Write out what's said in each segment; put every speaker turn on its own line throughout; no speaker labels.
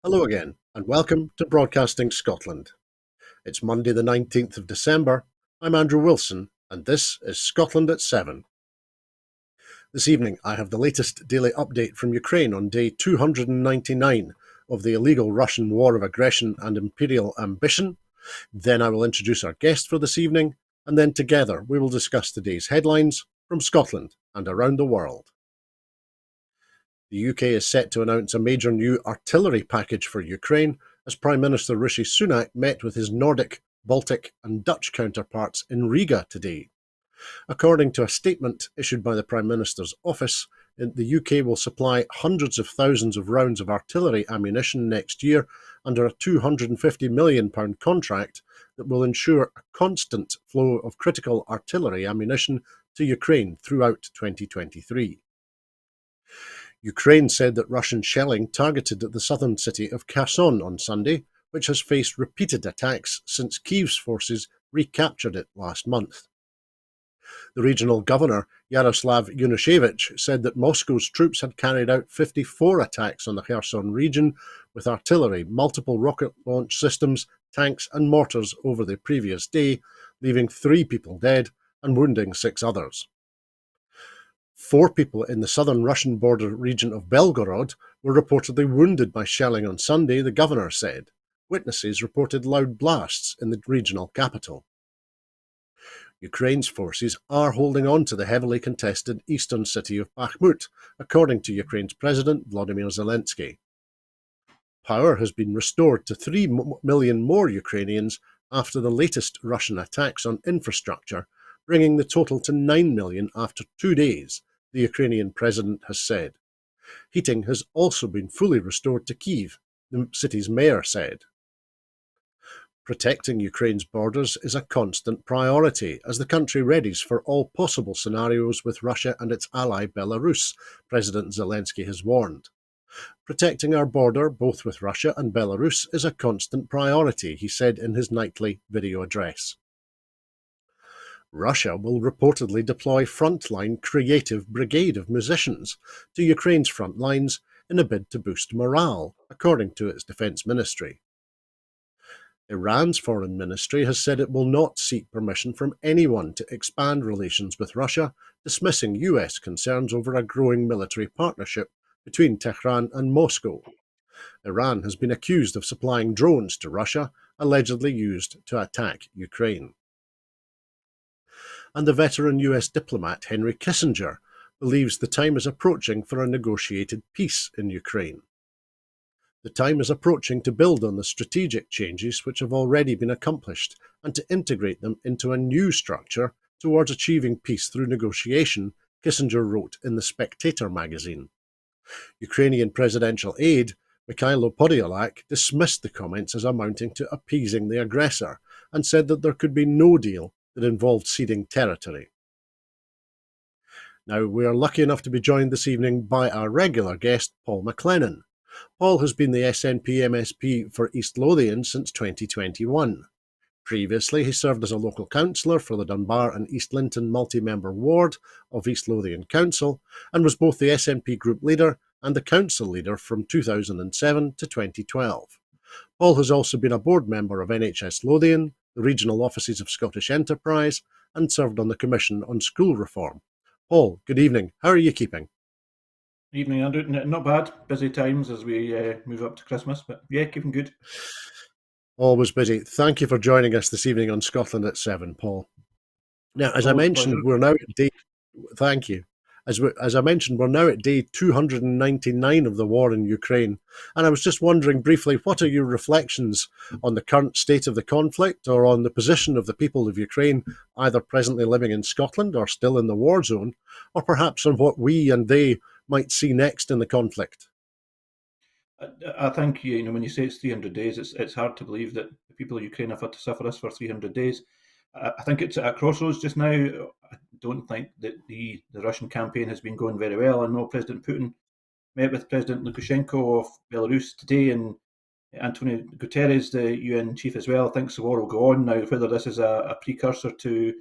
Hello again, and welcome to Broadcasting Scotland. It's Monday, the 19th of December. I'm Andrew Wilson, and this is Scotland at 7. This evening, I have the latest daily update from Ukraine on day 299 of the illegal Russian war of aggression and imperial ambition. Then I will introduce our guest for this evening, and then together we will discuss today's headlines from Scotland and around the world. The UK is set to announce a major new artillery package for Ukraine as Prime Minister Rishi Sunak met with his Nordic, Baltic and Dutch counterparts in Riga today. According to a statement issued by the Prime Minister's office, the UK will supply hundreds of thousands of rounds of artillery ammunition next year under a £250 million contract that will ensure a constant flow of critical artillery ammunition to Ukraine throughout 2023. Ukraine said that Russian shelling targeted the southern city of Kherson on Sunday, which has faced repeated attacks since Kyiv's forces recaptured it last month. The regional governor, Yaroslav Yunushevich, said that Moscow's troops had carried out 54 attacks on the Kherson region with artillery, multiple rocket launch systems, tanks and mortars over the previous day, leaving 3 people dead and wounding 6 others. 4 people in the southern Russian border region of Belgorod were reportedly wounded by shelling on Sunday, the governor said. Witnesses reported loud blasts in the regional capital. Ukraine's forces are holding on to the heavily contested eastern city of Bakhmut, according to Ukraine's President Volodymyr Zelensky. Power has been restored to 3 million more Ukrainians after the latest Russian attacks on infrastructure, bringing the total to 9 million after 2 days, the Ukrainian president has said. Heating has also been fully restored to Kyiv, the city's mayor said. Protecting Ukraine's borders is a constant priority as the country readies for all possible scenarios with Russia and its ally Belarus, President Zelensky has warned. Protecting our border, both with Russia and Belarus, is a constant priority, he said in his nightly video address. Russia will reportedly deploy frontline creative brigade of musicians to Ukraine's front lines in a bid to boost morale, according to its defense ministry. Iran's foreign ministry has said it will not seek permission from anyone to expand relations with Russia, dismissing US concerns over a growing military partnership between Tehran and Moscow. Iran has been accused of supplying drones to Russia, allegedly used to attack Ukraine. And the veteran US diplomat Henry Kissinger believes the time is approaching for a negotiated peace in Ukraine. The time is approaching to build on the strategic changes which have already been accomplished and to integrate them into a new structure towards achieving peace through negotiation, Kissinger wrote in The Spectator magazine. Ukrainian presidential aide Mikhailo Podolyak dismissed the comments as amounting to appeasing the aggressor and said that there could be no deal that involved ceding territory. Now, we are lucky enough to be joined this evening by our regular guest, Paul McLennan. Paul has been the SNP MSP for East Lothian since 2021. Previously, he served as a local councillor for the Dunbar and East Linton multi-member ward of East Lothian Council and was both the SNP group leader and the council leader from 2007 to 2012. Paul has also been a board member of NHS Lothian, the regional offices of Scottish Enterprise, and served on the Commission on School Reform. Paul, good evening. How are you keeping?
Evening, Andrew. Not bad. Busy times as we move up to Christmas, but yeah, keeping good.
Always busy. Thank you for joining us this evening on Scotland at 7, Paul. Now, as I mentioned, we're now at day... Thank you. As I mentioned, we're now at day 299 of the war in Ukraine, and I was just wondering briefly, what are your reflections on the current state of the conflict or on the position of the people of Ukraine, either presently living in Scotland or still in the war zone, or perhaps on what we and they might see next in the conflict?
I think when you say it's 300 days, it's hard to believe that the people of Ukraine have had to suffer this for 300 days. I think it's at a crossroads just now. I don't think that the Russian campaign has been going very well. I know President Putin met with President Lukashenko of Belarus today, and Antonio Guterres, the UN chief as well, thinks the war will go on. Now, whether this is a precursor to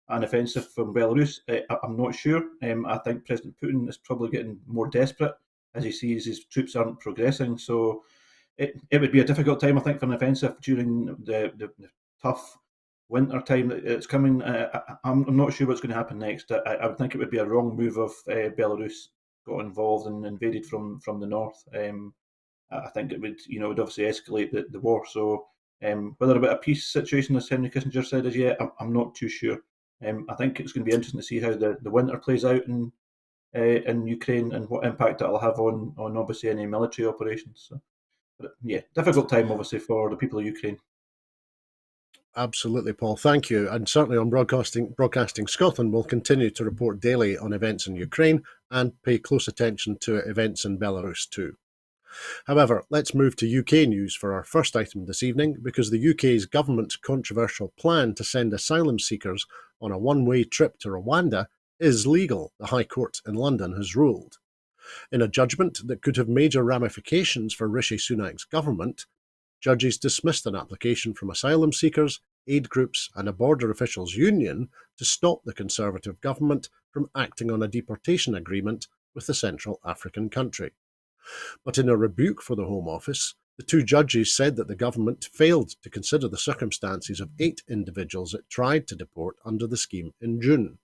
an offensive from Belarus, I'm not sure. I think President Putin is probably getting more desperate as he sees his troops aren't progressing. So it would be a difficult time, I think, for an offensive during the tough winter time that it's coming. I'm not sure what's going to happen next. I would think it would be a wrong move if Belarus got involved and invaded from the north. I think it would, would obviously escalate the war. So whether about a peace situation, as Henry Kissinger said, is yet, I'm not too sure. I think it's going to be interesting to see how the winter plays out in Ukraine and what impact that'll have on obviously any military operations. So, but yeah, difficult time obviously for the people of Ukraine.
Absolutely, Paul. Thank you. And certainly on Broadcasting Scotland, will continue to report daily on events in Ukraine and pay close attention to events in Belarus too. However, let's move to UK news for our first item this evening, because the UK's government's controversial plan to send asylum seekers on a one-way trip to Rwanda is legal, the High Court in London has ruled. In a judgment that could have major ramifications for Rishi Sunak's government, judges dismissed an application from asylum seekers, aid groups and a border officials union to stop the Conservative government from acting on a deportation agreement with the Central African country. But in a rebuke for the Home Office, the two judges said that the government failed to consider the circumstances of 8 individuals it tried to deport under the scheme in June.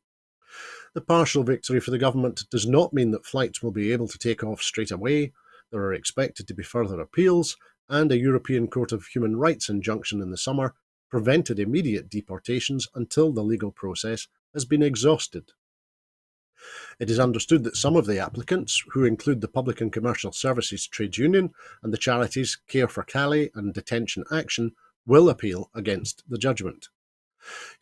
The partial victory for the government does not mean that flights will be able to take off straight away. There are expected to be further appeals, and a European Court of Human Rights injunction in the summer prevented immediate deportations until the legal process has been exhausted. It is understood that some of the applicants, who include the Public and Commercial Services Trades Union and the charities Care for Calais and Detention Action, will appeal against the judgment.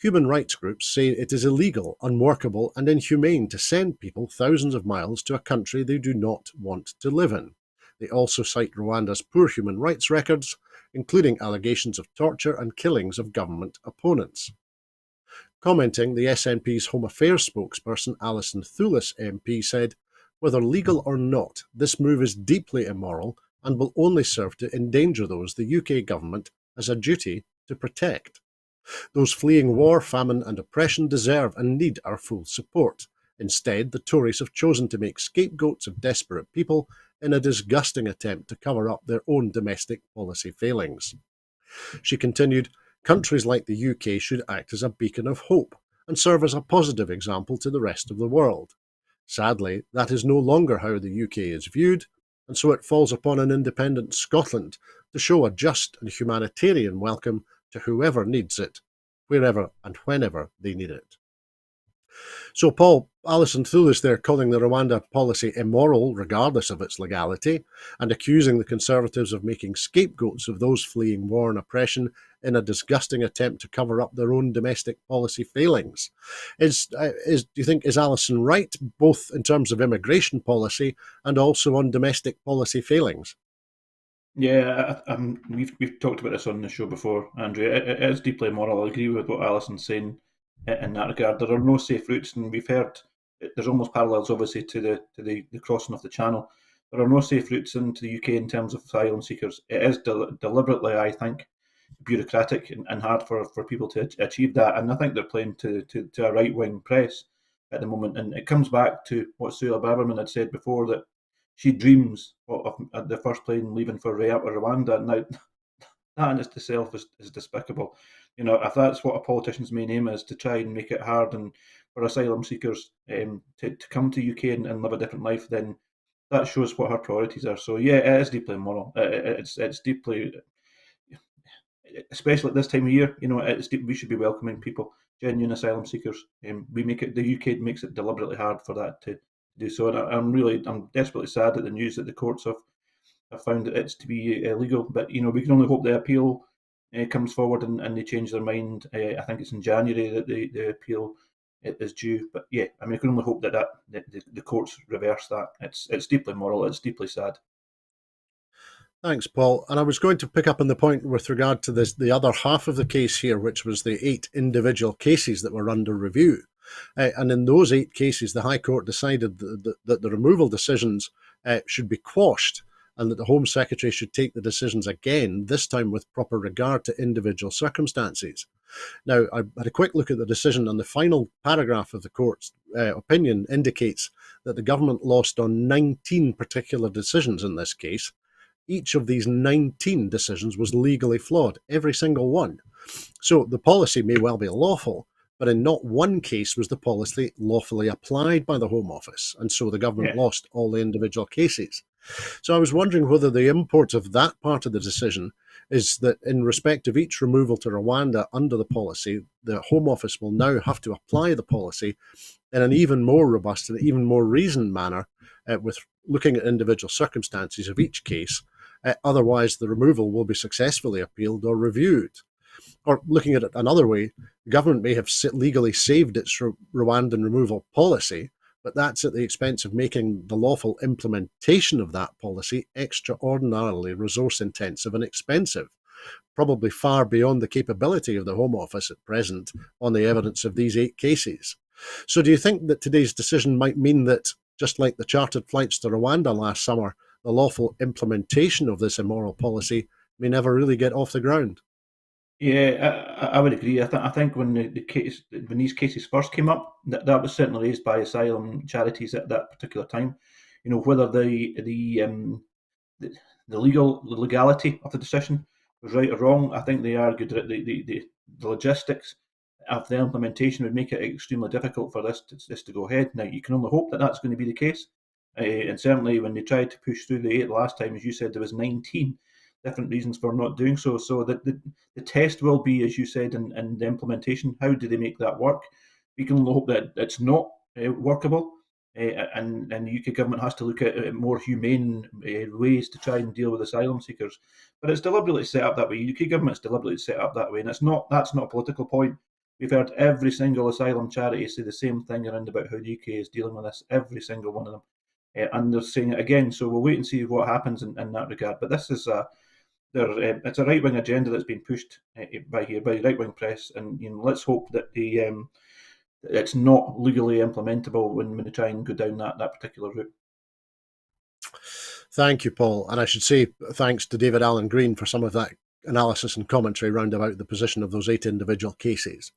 Human rights groups say it is illegal, unworkable and inhumane to send people thousands of miles to a country they do not want to live in. They also cite Rwanda's poor human rights records, including allegations of torture and killings of government opponents. Commenting, the SNP's Home Affairs spokesperson Alison Thulis MP said, "Whether legal or not, this move is deeply immoral and will only serve to endanger those the UK government has a duty to protect. Those fleeing war, famine and oppression deserve and need our full support. Instead, the Tories have chosen to make scapegoats of desperate people in a disgusting attempt to cover up their own domestic policy failings." She continued, "Countries like the UK should act as a beacon of hope and serve as a positive example to the rest of the world. Sadly, that is no longer how the UK is viewed, and so it falls upon an independent Scotland to show a just and humanitarian welcome to whoever needs it, wherever and whenever they need it." So, Paul, Alison Thulis there calling the Rwanda policy immoral regardless of its legality, and accusing the Conservatives of making scapegoats of those fleeing war and oppression in a disgusting attempt to cover up their own domestic policy failings. Do you think, is Alison right, both in terms of immigration policy and also on domestic policy failings?
Yeah, we've talked about this on the show before, Andrew. It is deeply immoral. I agree with what Alison's saying in that regard. There are no safe routes, and we've heard there's almost parallels, obviously, to the crossing of the Channel. There are no safe routes into the UK in terms of asylum seekers. It is deliberately, I think, bureaucratic and hard for people to achieve that. And I think they're playing to a right wing press at the moment. And it comes back to what Suella Braverman had said before, that she dreams of the first plane leaving for Rwanda. Now, that in itself is despicable. If that's what a politician's main aim is, to try and make it hard and for asylum seekers to come to UK and live a different life, then that shows what her priorities are. So yeah, it is deeply immoral. It's deeply, especially at this time of year. We should be welcoming people, genuine asylum seekers. The UK makes it deliberately hard for that to do so, and I'm desperately sad at the news that the courts have found that it's to be illegal. But we can only hope the appeal comes forward and they change their mind. I think it's in January that the appeal is due. But yeah, I mean, I can only hope that the courts reverse that. It's deeply immoral. It's deeply sad.
Thanks, Paul. And I was going to pick up on the point with regard to the other half of the case here, which was the 8 individual cases that were under review. And in those 8 cases, the High Court decided that the removal decisions should be quashed, and that the Home Secretary should take the decisions again, this time with proper regard to individual circumstances. Now, I had a quick look at the decision, and the final paragraph of the court's opinion indicates that the government lost on 19 particular decisions in this case, Each of these 19 decisions was legally flawed, every single one. So the policy may well be lawful, but in not one case was the policy lawfully applied by the Home Office, and so the government
Yeah.
lost all the individual cases. So I was wondering whether the import of that part of the decision is that in respect of each removal to Rwanda under the policy, the Home Office will now have to apply the policy in an even more robust and even more reasoned manner with looking at individual circumstances of each case. Otherwise, the removal will be successfully appealed or reviewed. Or looking at it another way, the government may have legally saved its Rwandan removal policy, but that's at the expense of making the lawful implementation of that policy extraordinarily resource intensive and expensive, probably far beyond the capability of the Home Office at present on the evidence of these 8 cases. So do you think that today's decision might mean that, just like the chartered flights to Rwanda last summer, the lawful implementation of this immoral policy may never really get off the ground?
Yeah, I would agree. I think when when these cases first came up, that was certainly raised by asylum charities at that particular time. You know, whether the, the legality of the decision was right or wrong. I think they argued that the logistics of the implementation would make it extremely difficult for this to go ahead. Now, you can only hope that that's going to be the case. And certainly when they tried to push through the 8 last time, as you said, there was 19 different reasons for not doing so. So the test will be, as you said, in the implementation. How do they make that work? We can only hope that it's not workable. And the UK government has to look at more humane ways to try and deal with asylum seekers. But it's deliberately set up that way. UK government's deliberately set up that way, and that's not a political point. We've heard every single asylum charity say the same thing around about how the UK is dealing with this. Every single one of them, and they're saying it again. So we'll wait and see what happens in that regard. But this is it's a right wing agenda that's been pushed by the right wing press, and let's hope that it's not legally implementable when they try and go down that particular route.
Thank you, Paul. And I should say thanks to David Allen Green for some of that analysis and commentary round about the position of those 8 individual cases.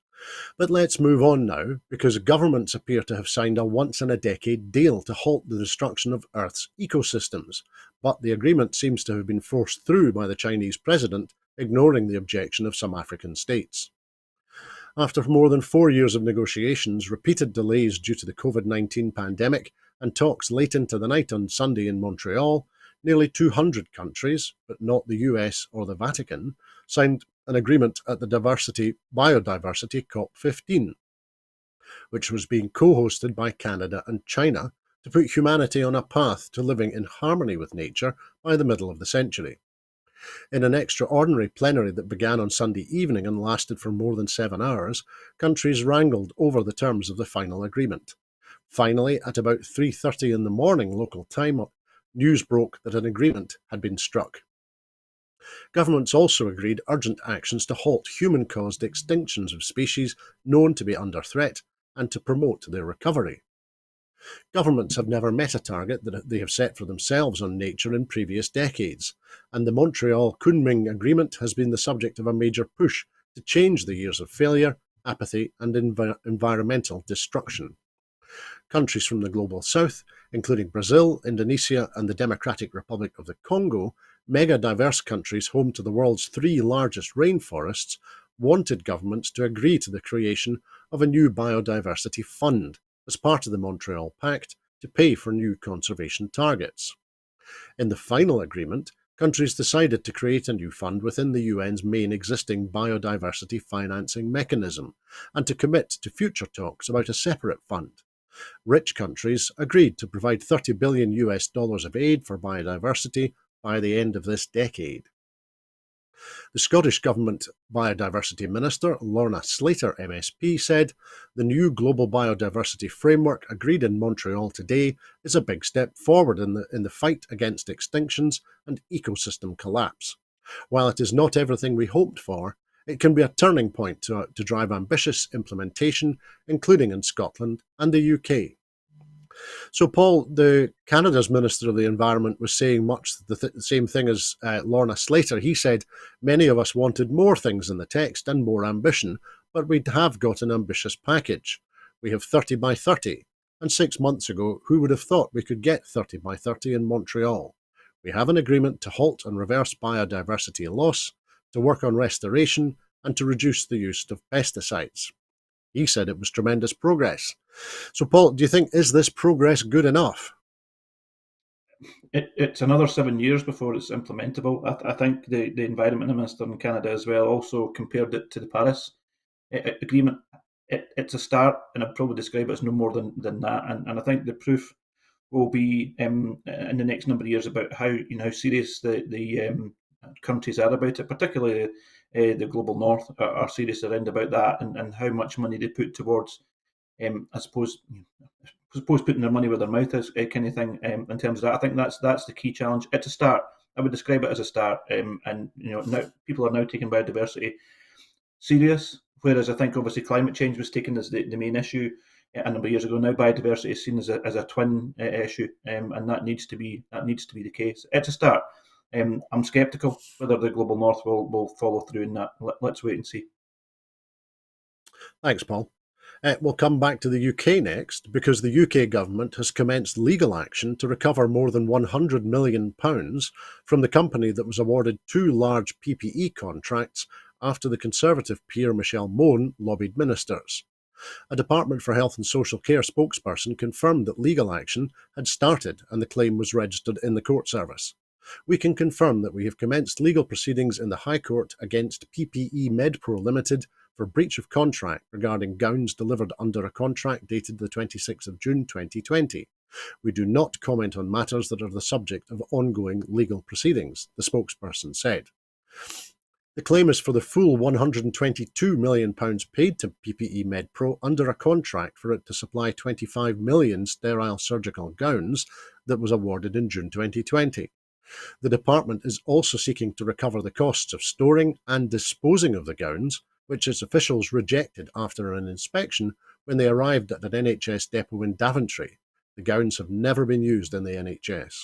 But let's move on now, because governments appear to have signed a once-in-a-decade deal to halt the destruction of Earth's ecosystems. But the agreement seems to have been forced through by the Chinese president, ignoring the objection of some African states. After more than 4 years of negotiations, repeated delays due to the COVID-19 pandemic, and talks late into the night on Sunday in Montreal, nearly 200 countries, but not the US or the Vatican, signed an agreement at the Biodiversity COP15, which was being co-hosted by Canada and China to put humanity on a path to living in harmony with nature by the middle of the century. In an extraordinary plenary that began on Sunday evening and lasted for more than 7 hours, countries wrangled over the terms of the final agreement. Finally, at about 3:30 in the morning local time, news broke that an agreement had been struck. Governments also agreed urgent actions to halt human-caused extinctions of species known to be under threat and to promote their recovery. Governments have never met a target that they have set for themselves on nature in previous decades, and the Montreal Kunming Agreement has been the subject of a major push to change the years of failure, apathy, and environmental destruction. Countries from the global south, including Brazil, Indonesia, and the Democratic Republic of the Congo, mega-diverse countries home to the world's 3 largest rainforests, wanted governments to agree to the creation of a new biodiversity fund as part of the Montreal Pact to pay for new conservation targets. In the final agreement, countries decided to create a new fund within the UN's main existing biodiversity financing mechanism and to commit to future talks about a separate fund. Rich countries agreed to provide $30 billion of aid for biodiversity by the end of this decade. The Scottish Government Biodiversity Minister, Lorna Slater MSP, said, "The new global biodiversity framework agreed in Montreal today is a big step forward in the fight against extinctions and ecosystem collapse. While it is not everything we hoped for, it can be a turning point to drive ambitious implementation, including in Scotland and the UK." So, Paul, the Canada's Minister of the Environment was saying much the same thing as Lorna Slater. He said, "Many of us wanted more things in the text and more ambition, but we have got an ambitious package. We have 30 by 30, and 6 months ago, who would have thought we could get 30 by 30 in Montreal? We have an agreement to halt and reverse biodiversity loss, to work on restoration, and to reduce the use of pesticides. He said it was tremendous progress. So, Paul, do you think, is this progress good enough?
It's another 7 years before it's implementable. I think the Environment Minister in Canada as well also compared it to the Paris Agreement. It's a start, and I'd probably describe it as no more than that. And I think the proof will be in the next number of years about how serious the countries are about it, particularly the global north are serious around about that, and how much money they put towards, I suppose putting their money where their mouth is, kind of thing. In terms of that, I think that's the key challenge. It's a start. I would describe it as a start, and now people are now taking biodiversity serious, whereas I think obviously climate change was taken as the main issue a number of years ago. Now biodiversity is seen as a twin issue, and that needs to be the case. It's a start. I'm sceptical whether the global north will follow through in that. Let's wait and see.
Thanks, Paul. We'll come back to the UK next, because the UK government has commenced legal action to recover more than £100 million from the company that was awarded 2 large PPE contracts after the Conservative peer Michelle Mone lobbied ministers. A Department for Health and Social Care spokesperson confirmed that legal action had started and the claim was registered in the court service. We can confirm that we have commenced legal proceedings in the High Court against PPE MedPro Limited for breach of contract regarding gowns delivered under a contract dated the 26th of June 2020. We do not comment on matters that are the subject of ongoing legal proceedings, the spokesperson said. The claim is for the full £122 million paid to PPE MedPro under a contract for it to supply 25 million sterile surgical gowns that was awarded in June 2020. The department is also seeking to recover the costs of storing and disposing of the gowns, which its officials rejected after an inspection when they arrived at an NHS depot in Daventry. The gowns have never been used in the NHS.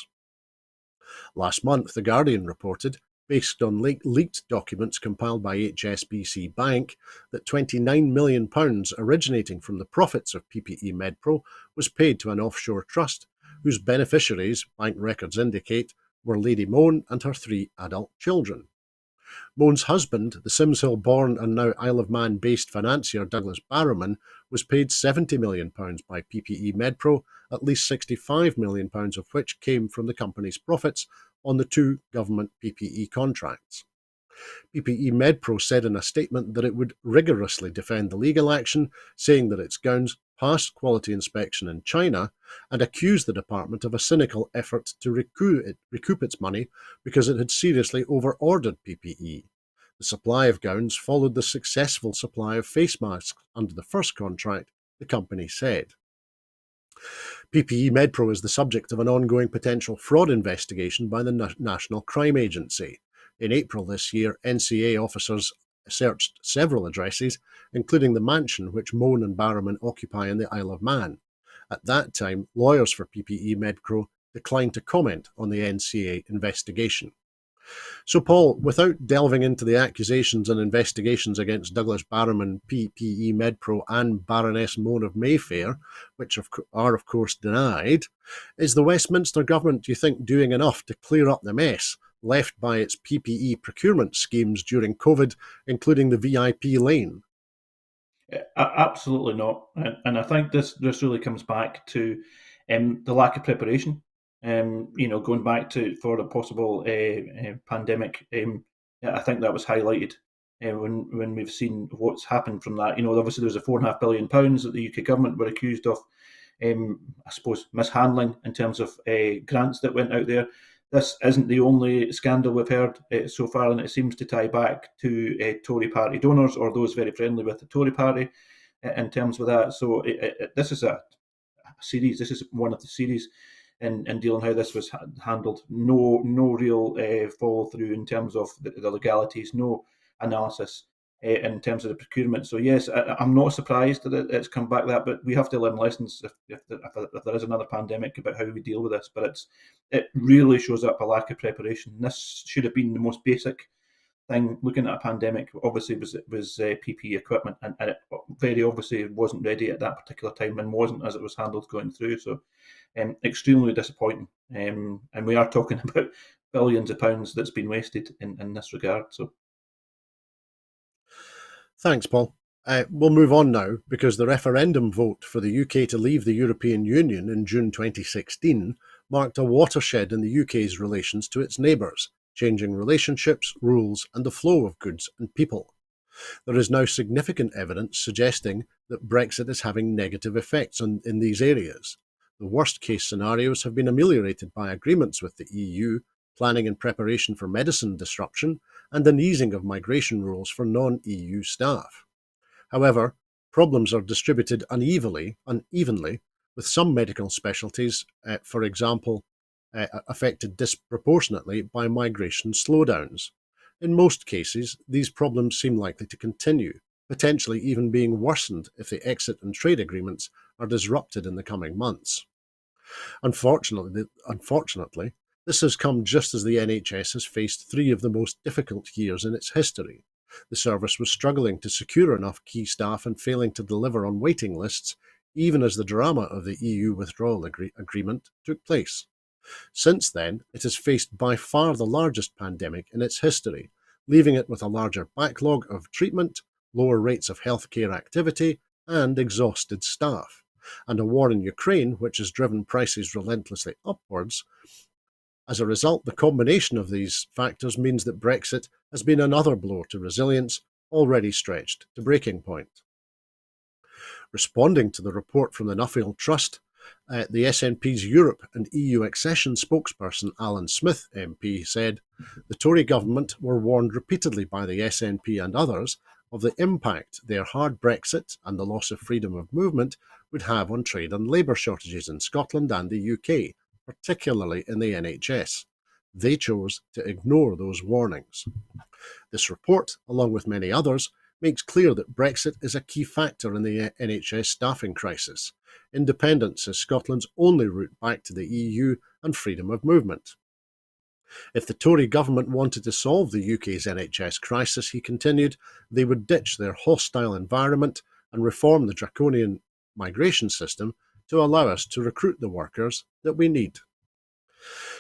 Last month, The Guardian reported, based on leaked documents compiled by HSBC Bank, that £29 million originating from the profits of PPE MedPro was paid to an offshore trust, whose beneficiaries, bank records indicate, were Lady Mone and her 3 adult children. Mone's husband, the Sims Hill-born and now Isle of Man-based financier Douglas Barrowman, was paid £70 million by PPE MedPro, at least £65 million of which came from the company's profits on the 2 government PPE contracts. PPE MedPro said in a statement that it would rigorously defend the legal action, saying that its gowns passed quality inspection in China, and accused the department of a cynical effort to recoup its money because it had seriously over-ordered PPE. The supply of gowns followed the successful supply of face masks under the first contract, the company said. PPE MedPro is the subject of an ongoing potential fraud investigation by the National Crime Agency. In April this year, NCA officers searched several addresses, including the mansion which Mone and Barrowman occupy in the Isle of Man. At that time, lawyers for PPE MedPro declined to comment on the NCA investigation. So, Paul, without delving into the accusations and investigations against Douglas Barrowman, PPE MedPro and Baroness Mone of Mayfair, which are of course denied, is the Westminster government, do you think, doing enough to clear up the mess left by its PPE procurement schemes during COVID, including the VIP lane?
Absolutely not, and I think this really comes back to the lack of preparation. Going back to for a possible pandemic, I think that was highlighted when we've seen what's happened from that. Obviously there's a £4.5 billion that the UK government were accused of, I suppose, mishandling in terms of grants that went out there. This isn't the only scandal we've heard so far, and it seems to tie back to Tory party donors or those very friendly with the Tory party in terms of that. So this is a series. This is one of the series in dealing how this was handled. No real follow through in terms of the legalities. No analysis in terms of the procurement. So yes, I'm not surprised that it's come back that, but we have to learn lessons if there is another pandemic about how we deal with this. But it really shows up a lack of preparation. This should have been the most basic thing looking at a pandemic obviously was PPE equipment, and it very obviously wasn't ready at that particular time and wasn't as it was handled going through. So extremely disappointing. And we are talking about billions of pounds that's been wasted in this regard. So
Thanks, Paul. We'll move on now because the referendum vote for the UK to leave the European Union in June 2016 marked a watershed in the UK's relations to its neighbours, changing relationships, rules, and the flow of goods and people. There is now significant evidence suggesting that Brexit is having negative effects in these areas. The worst case scenarios have been ameliorated by agreements with the EU, planning and preparation for medicine disruption, and an easing of migration rules for non-EU staff. However, problems are distributed unevenly, with some medical specialties, for example, affected disproportionately by migration slowdowns. In most cases, these problems seem likely to continue, potentially even being worsened if the exit and trade agreements are disrupted in the coming months. Unfortunately, this has come just as the NHS has faced three of the most difficult years in its history. The service was struggling to secure enough key staff and failing to deliver on waiting lists, even as the drama of the EU withdrawal agreement took place. Since then, it has faced by far the largest pandemic in its history, leaving it with a larger backlog of treatment, lower rates of healthcare activity, and exhausted staff, and a war in Ukraine which has driven prices relentlessly upwards. As a result, the combination of these factors means that Brexit has been another blow to resilience already stretched to breaking point. Responding to the report from the Nuffield Trust, the SNP's Europe and EU accession spokesperson Alan Smith MP said, "The Tory government were warned repeatedly by the SNP and others of the impact their hard Brexit and the loss of freedom of movement would have on trade and labour shortages in Scotland and the UK, particularly in the NHS. They chose to ignore those warnings." This report, along with many others, makes clear that Brexit is a key factor in the NHS staffing crisis. Independence is Scotland's only route back to the EU and freedom of movement. If the Tory government wanted to solve the UK's NHS crisis, he continued, they would ditch their hostile environment and reform the draconian migration system to allow us to recruit the workers that we need.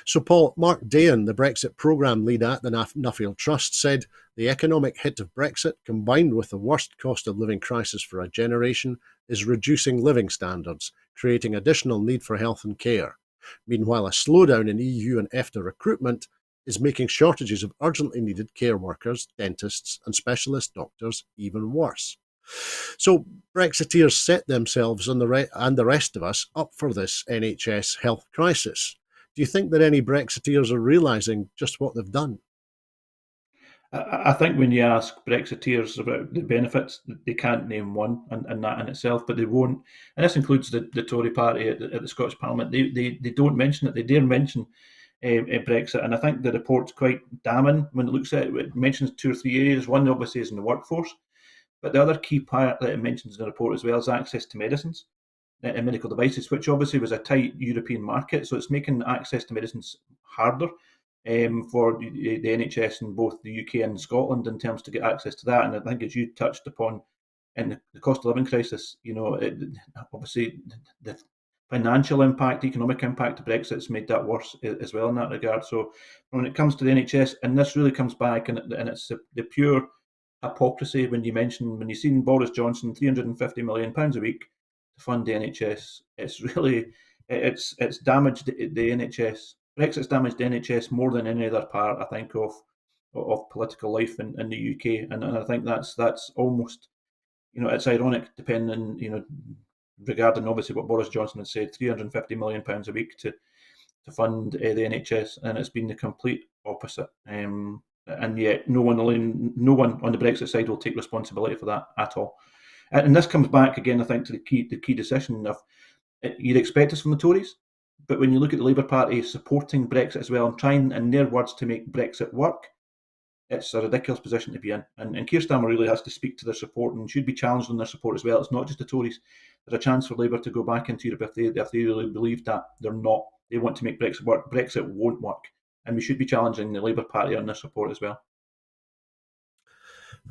So, Paul, Mark Dahan, the Brexit programme lead at the Nuffield Trust, said the economic hit of Brexit, combined with the worst cost of living crisis for a generation, is reducing living standards, creating additional need for health and care. Meanwhile, a slowdown in EU and EFTA recruitment is making shortages of urgently needed care workers, dentists, and specialist doctors even worse. So Brexiteers set themselves and the rest of us up for this NHS health crisis. Do you think that any Brexiteers are realising just what they've done?
I think when you ask Brexiteers about the benefits, they can't name one, and that in itself, but they won't. And this includes the Tory party at the Scottish Parliament. They don't mention it. They dare mention Brexit. And I think the report's quite damning when it looks at it. It mentions two or three areas. One obviously is in the workforce, but the other key part that it mentions in the report as well is access to medicines and medical devices, which obviously was a tight European market. So it's making access to medicines harder for the NHS in both the UK and Scotland in terms to get access to that. And I think, as you touched upon, in the cost of living crisis, obviously the financial impact, economic impact of Brexit's made that worse as well in that regard. So when it comes to the NHS, and this really comes back, and it's the pure hypocrisy when you've seen Boris Johnson £350 million a week to fund the NHS. It's really it's damaged the NHS. Brexit's damaged the NHS more than any other part, I think, of political life in the UK, and I think that's almost, it's ironic, depending, regarding obviously what Boris Johnson had said, £350 million a week to fund the NHS, and it's been the complete opposite. And yet, no one on the Brexit side will take responsibility for that at all. And this comes back again, I think, to the key decision of you'd expect this from the Tories, but when you look at the Labour Party supporting Brexit as well and trying, in their words, to make Brexit work, it's a ridiculous position to be in. And Keir Starmer really has to speak to their support and should be challenged on their support as well. It's not just the Tories. There's a chance for Labour to go back into Europe if they really believe that they're not. They want to make Brexit work. Brexit won't work. And we should be challenging the Labour Party on their support as well.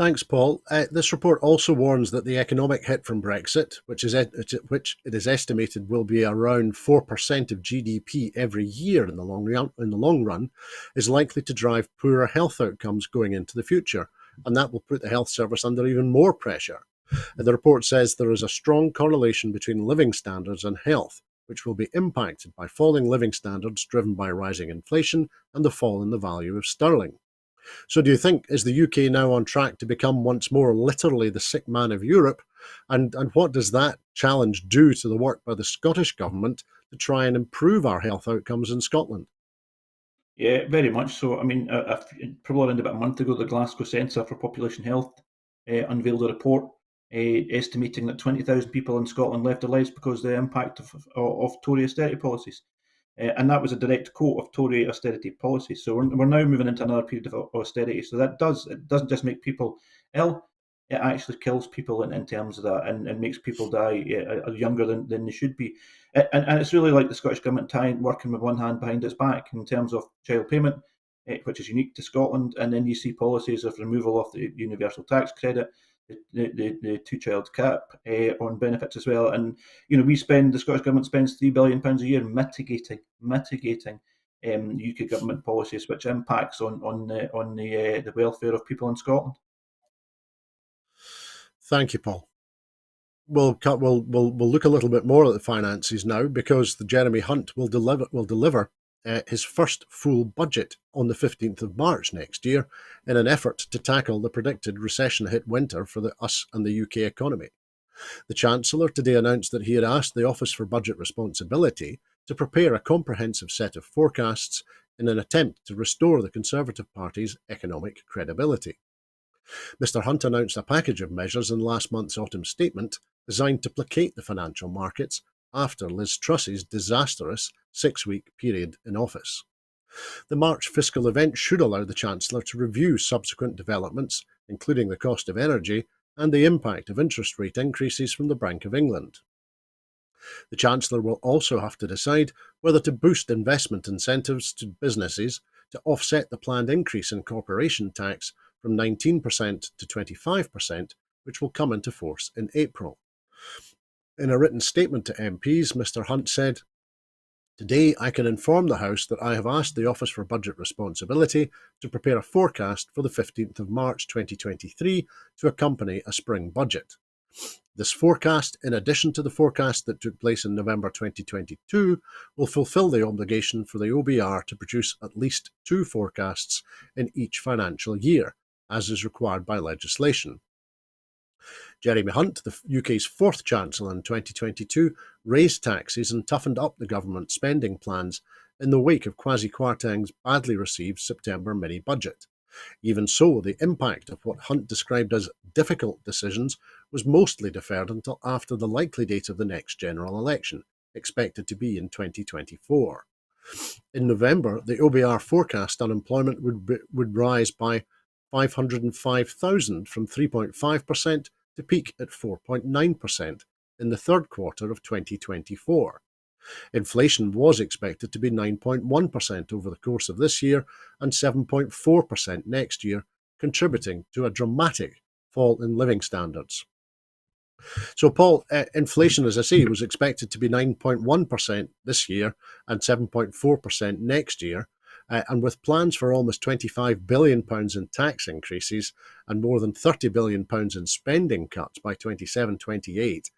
Thanks, Paul. This report also warns that the economic hit from Brexit, which it is estimated will be around 4% of GDP every year in the long run, is likely to drive poorer health outcomes going into the future, and that will put the health service under even more pressure. The report says there is a strong correlation between living standards and health, which will be impacted by falling living standards driven by rising inflation and the fall in the value of sterling. So, do you think, is the UK now on track to become once more literally the sick man of Europe? And what does that challenge do to the work by the Scottish Government to try and improve our health outcomes in Scotland?
Yeah, very much so. I mean, probably around about a month ago, the Glasgow Centre for Population Health unveiled a report estimating that 20,000 people in Scotland left their lives because of the impact of Tory austerity policies. And that was a direct quote of Tory austerity policies. So we're now moving into another period of austerity. So it doesn't just make people ill, it actually kills people in terms of that, and makes people die younger than they should be. And it's really like the Scottish Government working with one hand behind its back in terms of child payment, which is unique to Scotland. And then you see policies of removal of the universal tax credit, the two-child cap on benefits as well. And we spend, the Scottish Government spends £3 billion a year mitigating UK government policies, which impacts on the welfare of people in Scotland.
Thank you, Paul. We'll look a little bit more at the finances now, because the Jeremy Hunt will deliver his first full budget on the 15th of March next year, in an effort to tackle the predicted recession-hit winter for us and the UK economy. The Chancellor today announced that he had asked the Office for Budget Responsibility to prepare a comprehensive set of forecasts in an attempt to restore the Conservative Party's economic credibility. Mr Hunt announced a package of measures in last month's autumn statement designed to placate the financial markets after Liz Truss's disastrous 6-week period in office. The March fiscal event should allow the Chancellor to review subsequent developments, including the cost of energy and the impact of interest rate increases from the Bank of England. The Chancellor will also have to decide whether to boost investment incentives to businesses to offset the planned increase in corporation tax from 19% to 25%, which will come into force in April. In a written statement to MPs, Mr Hunt said, "Today I can inform the House that I have asked the Office for Budget Responsibility to prepare a forecast for the 15th of March 2023 to accompany a spring budget. This forecast, in addition to the forecast that took place in November 2022, will fulfil the obligation for the OBR to produce at least 2 forecasts in each financial year, as is required by legislation." Jeremy Hunt, the UK's 4th Chancellor in 2022, raised taxes and toughened up the government spending plans in the wake of Kwasi Kwarteng's badly received September mini-budget. Even so, the impact of what Hunt described as difficult decisions was mostly deferred until after the likely date of the next general election, expected to be in 2024. In November, the OBR forecast unemployment would rise by 505,000 from 3.5% to peak at 4.9% in the third quarter of 2024. Inflation was expected to be 9.1% over the course of this year and 7.4% next year, contributing to a dramatic fall in living standards. So, Paul, inflation, as I say, was expected to be 9.1% this year and 7.4% next year. And with plans for almost £25 billion in tax increases and more than £30 billion in spending cuts by 27-28,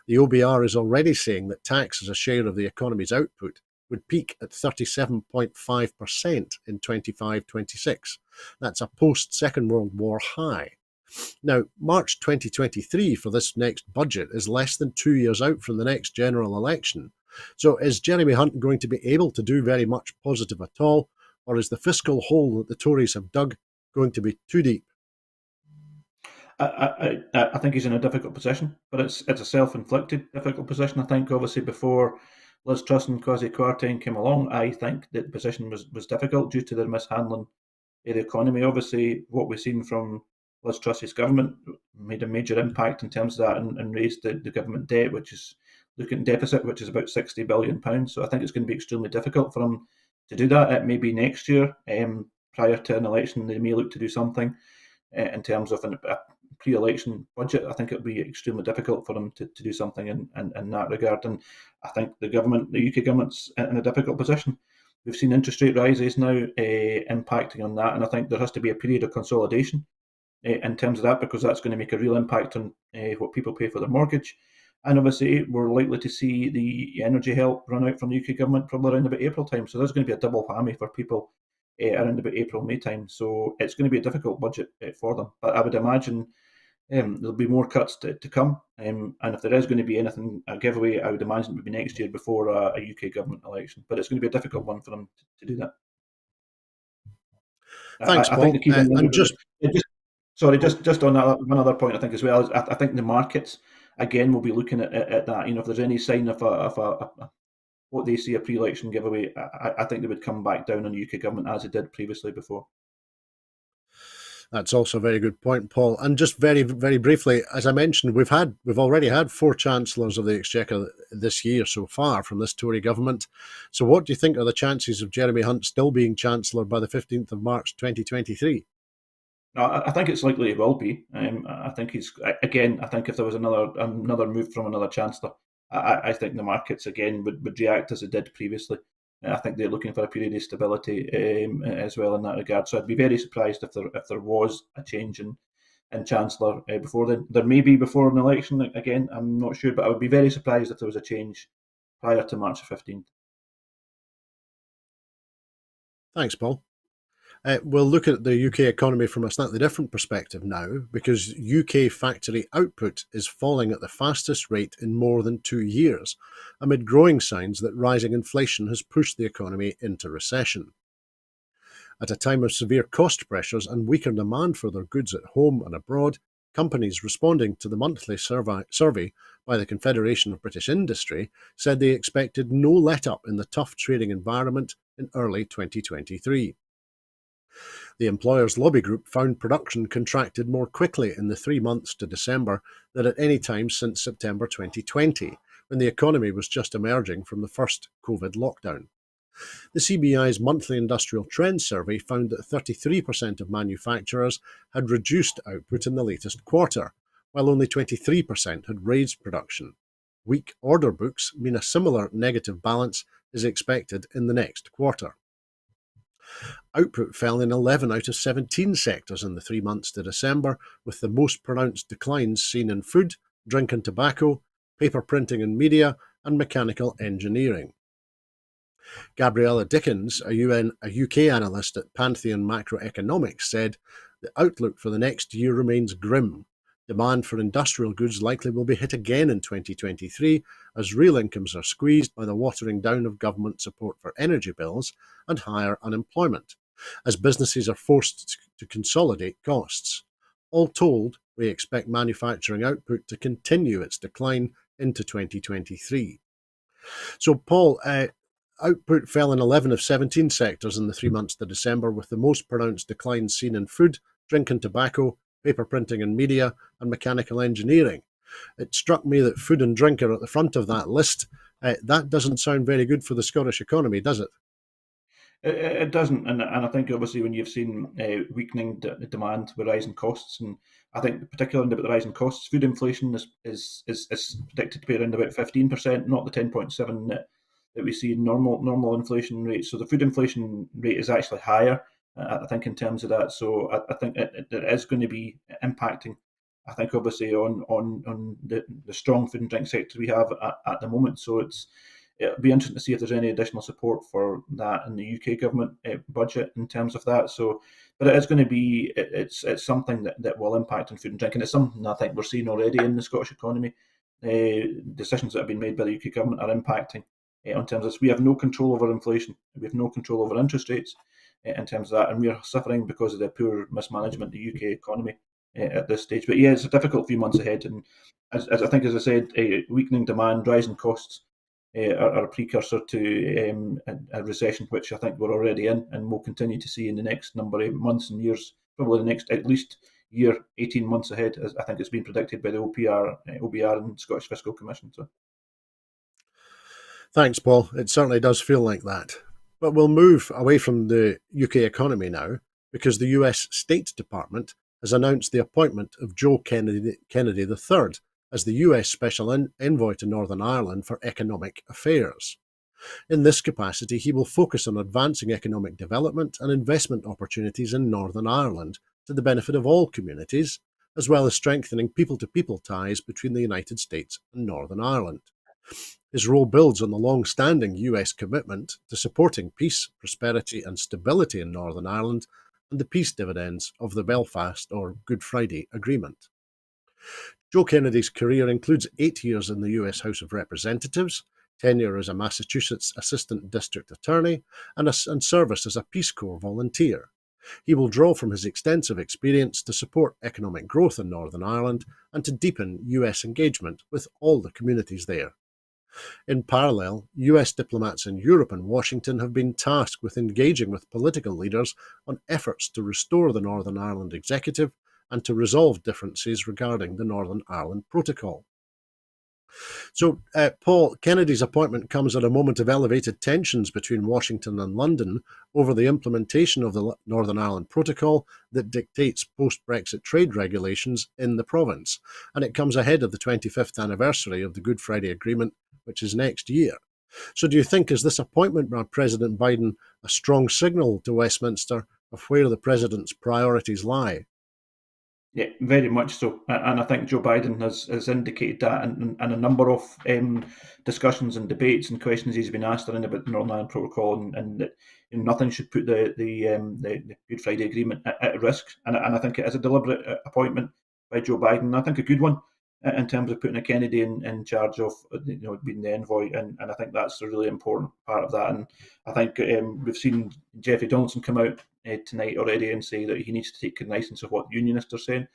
the OBR is already saying that tax as a share of the economy's output would peak at 37.5% in 25-26. That's a post-Second World War high. Now, March 2023 for this next budget is less than 2 years out from the next general election. So is Jeremy Hunt going to be able to do very much positive at all, or is the fiscal hole that the Tories have dug going to be too deep?
I think he's in a difficult position, but it's a self-inflicted difficult position. I think obviously before Liz Truss and Kwasi Kwarteng came along, I think that the position was difficult due to their mishandling of the economy. Obviously, what we've seen from Liz Truss's government made a major impact in terms of that, and raised the government debt, which is looking deficit, which is about £60 billion. So I think it's going to be extremely difficult for them to do that. It may be next year, prior to an election, they may look to do something. in terms of a pre-election budget. I think it would be extremely difficult for them to do something in that regard. And I think the UK government's in a difficult position. We've seen interest rate rises now impacting on that, and I think there has to be a period of consolidation in terms of that, because that's going to make a real impact on what people pay for their mortgage. And obviously, we're likely to see the energy help run out from the UK government probably around about April time. So there's going to be a double whammy for people around about April, May time. So it's going to be a difficult budget for them. But I would imagine there'll be more cuts to come. And if there is going to be anything, a giveaway, I would imagine it would be next year before a UK government election. But it's going to be a difficult one for them to do that.
Thanks,
I think the
Paul.
key thing
And just
sorry, just on that one other point, I think as well is I think the markets again will be looking at that. If there's any sign of what they see a pre-election giveaway, I think they would come back down on the UK government as it did previously before.
That's also a very good point, Paul. And just very, very briefly, as I mentioned, we've already had 4 chancellors of the Exchequer this year so far from this Tory government. So what do you think are the chances of Jeremy Hunt still being Chancellor by the 15th of March 2023?
I think it's likely he will be. I think I think if there was another move from another chancellor, I think the markets again would react as it did previously. I think they're looking for a period of stability as well in that regard. So I'd be very surprised if there was a change in chancellor before then. There may be before an election. Again, I'm not sure, but I would be very surprised if there was a change prior to March 15th.
Thanks, Paul. We'll look at the UK economy from a slightly different perspective now, because UK factory output is falling at the fastest rate in more than 2 years, amid growing signs that rising inflation has pushed the economy into recession. At a time of severe cost pressures and weaker demand for their goods at home and abroad, companies responding to the monthly survey by the Confederation of British Industry said they expected no let-up in the tough trading environment in early 2023. The employers' lobby group found production contracted more quickly in the 3 months to December than at any time since September 2020, when the economy was just emerging from the first COVID lockdown. The CBI's monthly industrial trend survey found that 33% of manufacturers had reduced output in the latest quarter, while only 23% had raised production. Weak order books mean a similar negative balance is expected in the next quarter. Output fell in 11 out of 17 sectors in the 3 months to December, with the most pronounced declines seen in food, drink and tobacco, paper printing and media, and mechanical engineering. Gabriella Dickens, a UK analyst at Pantheon Macroeconomics, said, "The outlook for the next year remains grim. Demand for industrial goods likely will be hit again in 2023 as real incomes are squeezed by the watering down of government support for energy bills and higher unemployment, as businesses are forced to consolidate costs. All told, we expect manufacturing output to continue its decline into 2023. So, Paul, output fell in 11 of 17 sectors in the 3 months to December, with the most pronounced declines seen in food, drink and tobacco, paper printing and media, and mechanical engineering. It struck me that food and drink are at the front of that list. That doesn't sound very good for the Scottish economy, does it?
It doesn't, and I think obviously when you've seen weakening demand with rising costs, and I think particularly about the rising costs, food inflation is predicted to be around about 15%, not the 10.7 that we see in normal inflation rates. So the food inflation rate is actually higher, I think, in terms of that. So I think it is going to be impacting, I think, obviously on the strong food and drink sector we have at the moment. So it'll be interesting to see if there's any additional support for that in the UK government budget in terms of that. So, but it is going to be, it's something that will impact on food and drink, and it's something I think we're seeing already in the Scottish economy. Decisions that have been made by the UK government are impacting on terms of this. We have no control over inflation. We have no control over interest rates in terms of that, and we are suffering because of the poor mismanagement of the UK economy at this stage. But yeah, it's a difficult few months ahead, and as I think, as I said, weakening demand, rising costs are a precursor to a recession, which I think we're already in and will continue to see in the next number of months and years, probably the next at least year, 18 months ahead, as I think it's been predicted by the OBR and Scottish Fiscal Commission. So.
Thanks, Paul. It certainly does feel like that. But we'll move away from the UK economy now, because the US State Department has announced the appointment of Joe Kennedy III as the US Special Envoy to Northern Ireland for Economic Affairs. In this capacity, he will focus on advancing economic development and investment opportunities in Northern Ireland to the benefit of all communities, as well as strengthening people-to-people ties between the United States and Northern Ireland. His role builds on the long-standing US commitment to supporting peace, prosperity and stability in Northern Ireland and the peace dividends of the Belfast or Good Friday Agreement. Joe Kennedy's career includes 8 years in the US House of Representatives, tenure as a Massachusetts Assistant District Attorney, and service as a Peace Corps volunteer. He will draw from his extensive experience to support economic growth in Northern Ireland and to deepen US engagement with all the communities there. In parallel, US diplomats in Europe and Washington have been tasked with engaging with political leaders on efforts to restore the Northern Ireland Executive and to resolve differences regarding the Northern Ireland Protocol. So, Paul, Kennedy's appointment comes at a moment of elevated tensions between Washington and London over the implementation of the Northern Ireland Protocol that dictates post-Brexit trade regulations in the province, and it comes ahead of the 25th anniversary of the Good Friday Agreement, which is next year. So do you think, is this appointment by President Biden a strong signal to Westminster of where the president's priorities lie?
Yeah, very much so. And I think Joe Biden has indicated that in a number of discussions and debates and questions he's been asked around about the Northern Ireland Protocol, and that nothing should put the Good Friday Agreement at risk. And I think it is a deliberate appointment by Joe Biden. I think a good one in terms of putting a Kennedy in charge of being the envoy, and I think that's a really important part of that. And I think we've seen Jeffrey Donaldson come out tonight already and say that he needs to take cognizance of what unionists are saying.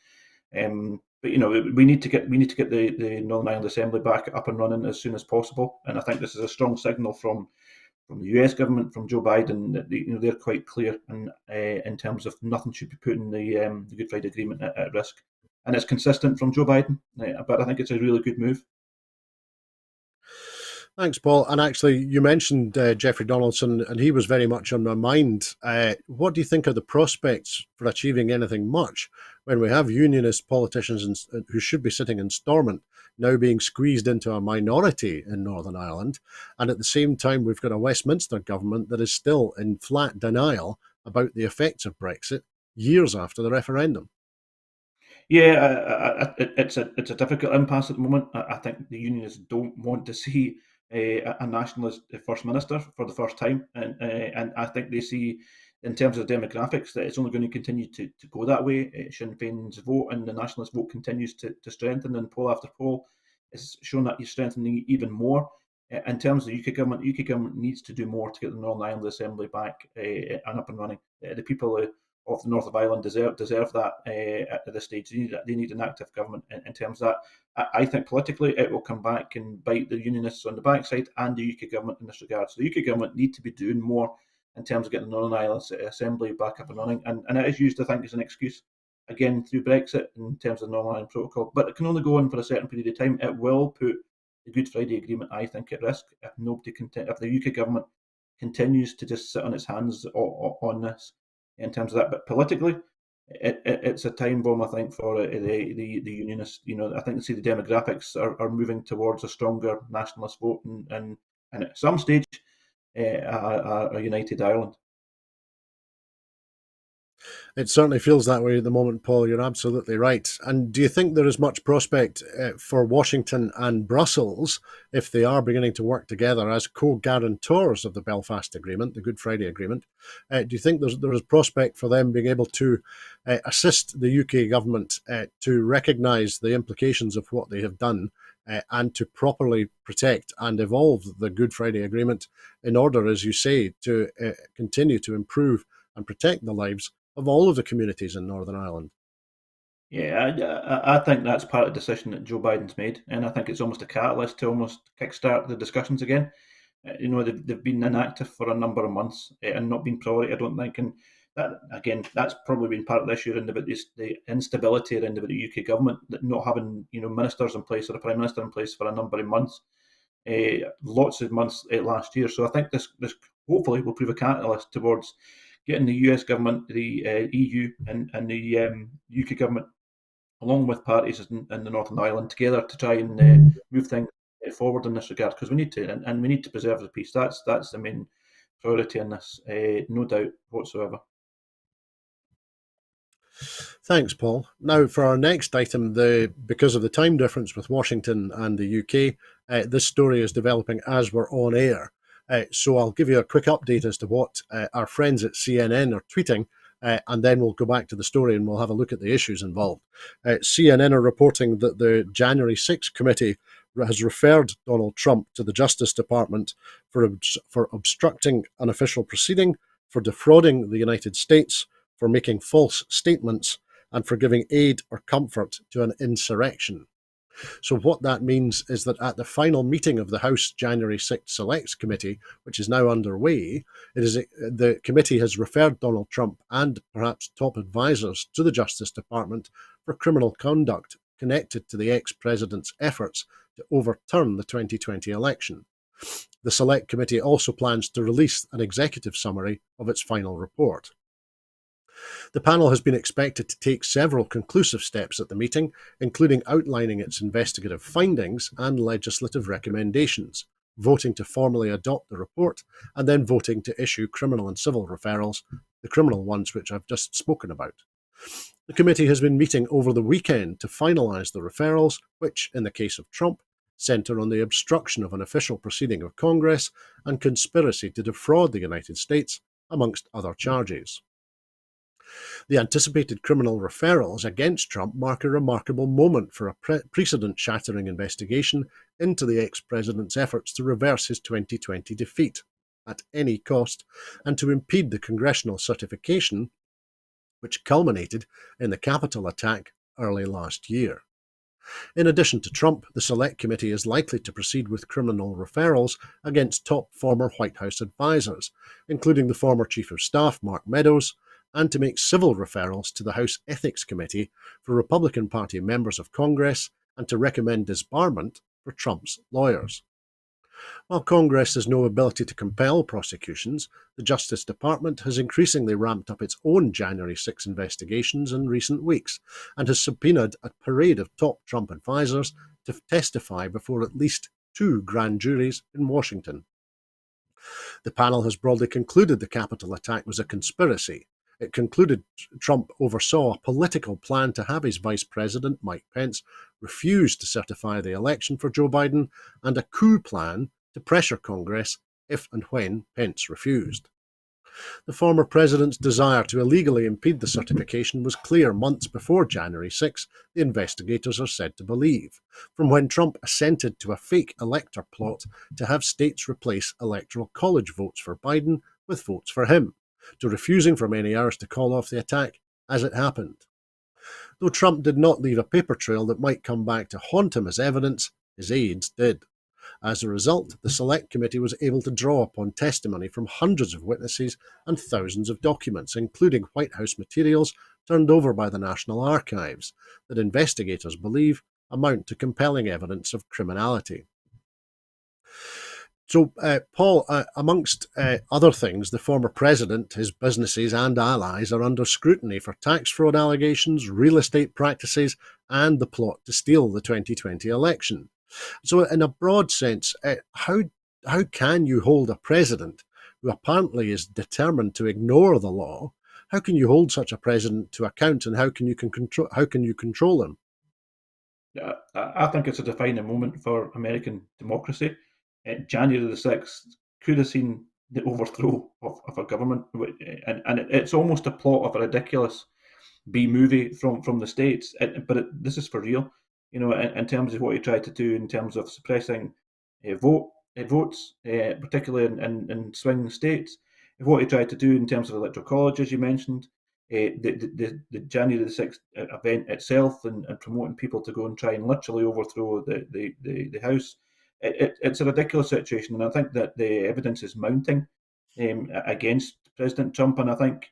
But we need to get the Northern Ireland Assembly back up and running as soon as possible. And I think this is a strong signal from the US government, from Joe Biden, that they're quite clear in terms of nothing should be putting the Good Friday Agreement at risk. And it's consistent from Joe Biden, but I think it's a really good move.
Thanks, Paul. And actually, you mentioned Jeffrey Donaldson, and he was very much on my mind. What do you think are the prospects for achieving anything much when we have unionist politicians who should be sitting in Stormont now being squeezed into a minority in Northern Ireland, and at the same time we've got a Westminster government that is still in flat denial about the effects of Brexit years after the referendum?
Yeah, it's a difficult impasse at the moment. I think the unionists don't want to see a nationalist first minister for the first time, and I think they see, in terms of demographics, that it's only going to continue to go that way. Sinn Féin's vote and the nationalist vote continues to strengthen, and poll after poll is showing that he's strengthening even more. In terms of the UK government needs to do more to get the Northern Ireland Assembly back and up and running. The people of the north of Ireland deserve that at this stage. They need an active government in terms of that. I think politically it will come back and bite the unionists on the backside and the UK government in this regard. So the UK government need to be doing more in terms of getting the Northern Ireland Assembly back up and running. And it is used, I think, as an excuse, again, through Brexit in terms of the Northern Ireland Protocol. But it can only go on for a certain period of time. It will put the Good Friday Agreement, I think, at risk if if the UK government continues to just sit on its hands on this in terms of that. But politically, it's a time bomb, I think, for the unionists. I think the demographics are moving towards a stronger nationalist vote, and at some stage, a united Ireland.
It certainly feels that way at the moment, Paul. You're absolutely right. And do you think there is much prospect for Washington and Brussels, if they are beginning to work together as co-guarantors of the Belfast Agreement, the Good Friday Agreement? Do you think there is prospect for them being able to assist the UK government to recognise the implications of what they have done and to properly protect and evolve the Good Friday Agreement in order, as you say, to continue to improve and protect the lives of all of the communities in Northern Ireland?
Yeah, I think that's part of the decision that Joe Biden's made, and I think it's almost a catalyst to almost kickstart the discussions again. They've been inactive for a number of months and not been priority, I don't think. And that, again, that's probably been part of the issue around about the instability around about the UK government, that not having ministers in place or a prime minister in place for a number of months, lots of months last year. So I think this hopefully will prove a catalyst towards getting the US government, the EU, and the UK government, along with parties in the Northern Ireland, together to try and move things forward in this regard, because we need to, and we need to preserve the peace. That's the main priority in this, no doubt whatsoever.
Thanks, Paul. Now, for our next item, because of the time difference with Washington and the UK, this story is developing as we're on air. So I'll give you a quick update as to what our friends at CNN are tweeting, and then we'll go back to the story and we'll have a look at the issues involved. CNN are reporting that the January 6th committee has referred Donald Trump to the Justice Department for obstructing an official proceeding, for defrauding the United States, for making false statements, and for giving aid or comfort to an insurrection. So what that means is that at the final meeting of the House January 6th Selects Committee, which is now underway, the committee has referred Donald Trump and perhaps top advisors to the Justice Department for criminal conduct connected to the ex-president's efforts to overturn the 2020 election. The Select Committee also plans to release an executive summary of its final report. The panel has been expected to take several conclusive steps at the meeting, including outlining its investigative findings and legislative recommendations, voting to formally adopt the report, and then voting to issue criminal and civil referrals, the criminal ones which I've just spoken about. The committee has been meeting over the weekend to finalise the referrals, which, in the case of Trump, centre on the obstruction of an official proceeding of Congress and conspiracy to defraud the United States, amongst other charges. The anticipated criminal referrals against Trump mark a remarkable moment for a precedent-shattering investigation into the ex-president's efforts to reverse his 2020 defeat at any cost and to impede the congressional certification, which culminated in the Capitol attack early last year. In addition to Trump, the Select Committee is likely to proceed with criminal referrals against top former White House advisors, including the former Chief of Staff Mark Meadows, and to make civil referrals to the House Ethics Committee for Republican Party members of Congress and to recommend disbarment for Trump's lawyers. While Congress has no ability to compel prosecutions, the Justice Department has increasingly ramped up its own January 6 investigations in recent weeks and has subpoenaed a parade of top Trump advisors to testify before at least 2 grand juries in Washington. The panel has broadly concluded the Capitol attack was a conspiracy. It concluded Trump oversaw a political plan to have his Vice President, Mike Pence, refuse to certify the election for Joe Biden, and a coup plan to pressure Congress if and when Pence refused. The former president's desire to illegally impede the certification was clear months before January 6, the investigators are said to believe, from when Trump assented to a fake elector plot to have states replace electoral college votes for Biden with votes for him, to refusing for many hours to call off the attack as it happened. Though Trump did not leave a paper trail that might come back to haunt him as evidence, his aides did. As a result, the Select Committee was able to draw upon testimony from hundreds of witnesses and thousands of documents, including White House materials turned over by the National Archives, that investigators believe amount to compelling evidence of criminality. So, Paul, amongst other things, the former president, his businesses and allies are under scrutiny for tax fraud allegations, real estate practices, and the plot to steal the 2020 election. So, in a broad sense, how can you hold a president who apparently is determined to ignore the law? How can you hold such a president to account, and how can you control him?
I think it's a defining moment for American democracy. January the 6th could have seen the overthrow of a government, and it's almost a plot of a ridiculous B movie from the States. But this is for real, in terms of what he tried to do in terms of suppressing votes, particularly in swing states. What he tried to do in terms of electoral college, as you mentioned, the January the 6th event itself, and promoting people to go and try and literally overthrow the House. It's a ridiculous situation, and I think that the evidence is mounting against President Trump, and I think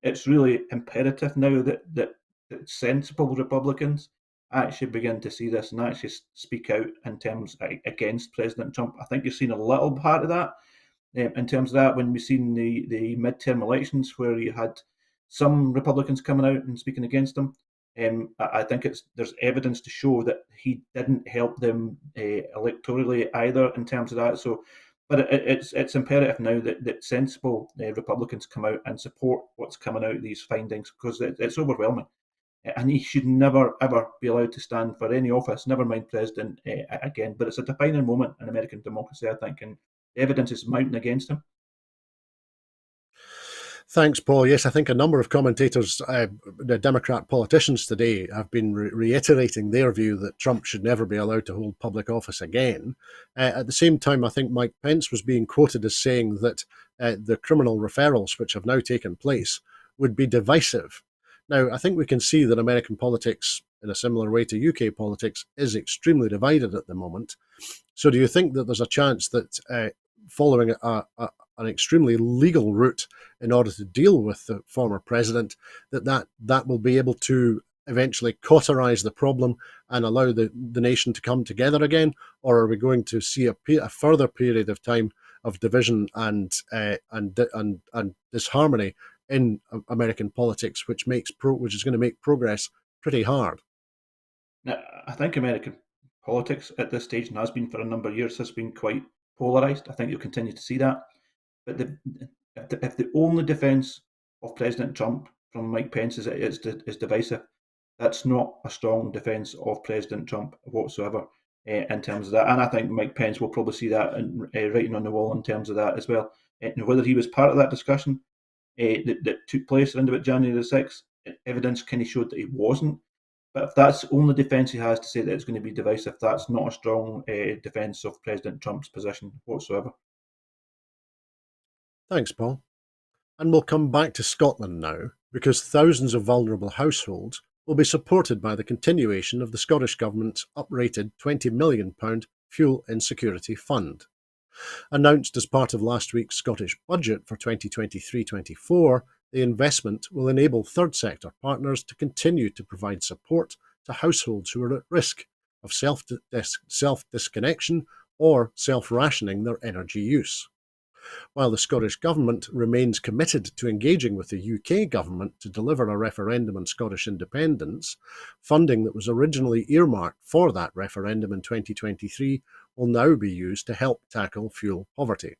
it's really imperative now that sensible Republicans actually begin to see this and actually speak out in terms against President Trump. I think you've seen a little part of that in terms of that, when we've seen the midterm elections where you had some Republicans coming out and speaking against him, I think there's evidence to show that he didn't help them electorally either in terms of that. So, but it's imperative now that sensible Republicans come out and support what's coming out of these findings, because it's overwhelming. And he should never ever be allowed to stand for any office, never mind president again. But it's a defining moment in American democracy, I think, and the evidence is mounting against him.
Thanks, Paul. Yes, I think a number of commentators, the Democrat politicians today, have been reiterating their view that Trump should never be allowed to hold public office again. At the same time, I think Mike Pence was being quoted as saying that the criminal referrals, which have now taken place, would be divisive. Now, I think we can see that American politics, in a similar way to UK politics, is extremely divided at the moment. So do you think that there's a chance that following an extremely legal route in order to deal with the former president, that will be able to eventually cauterize the problem and allow the nation to come together again? Or are we going to see a further period of time of division and disharmony in American politics, which is going to make progress pretty hard?
Now, I think American politics at this stage, and has been for a number of years, has been quite polarised. I think you'll continue to see that. But if the only defence of President Trump from Mike Pence is divisive, that's not a strong defence of President Trump whatsoever in terms of that. And I think Mike Pence will probably see that writing on the wall in terms of that as well. Whether he was part of that discussion that took place around about January the 6th, evidence kind of showed that he wasn't. But if that's the only defence he has to say that it's going to be divisive, that's not a strong defence of President Trump's position whatsoever.
Thanks, Paul. And we'll come back to Scotland now, because thousands of vulnerable households will be supported by the continuation of the Scottish Government's uprated £20 million Fuel Insecurity Fund. Announced as part of last week's Scottish budget for 2023-24, the investment will enable third sector partners to continue to provide support to households who are at risk of self-disconnection or self-rationing their energy use. While the Scottish Government remains committed to engaging with the UK Government to deliver a referendum on Scottish independence, funding that was originally earmarked for that referendum in 2023 will now be used to help tackle fuel poverty.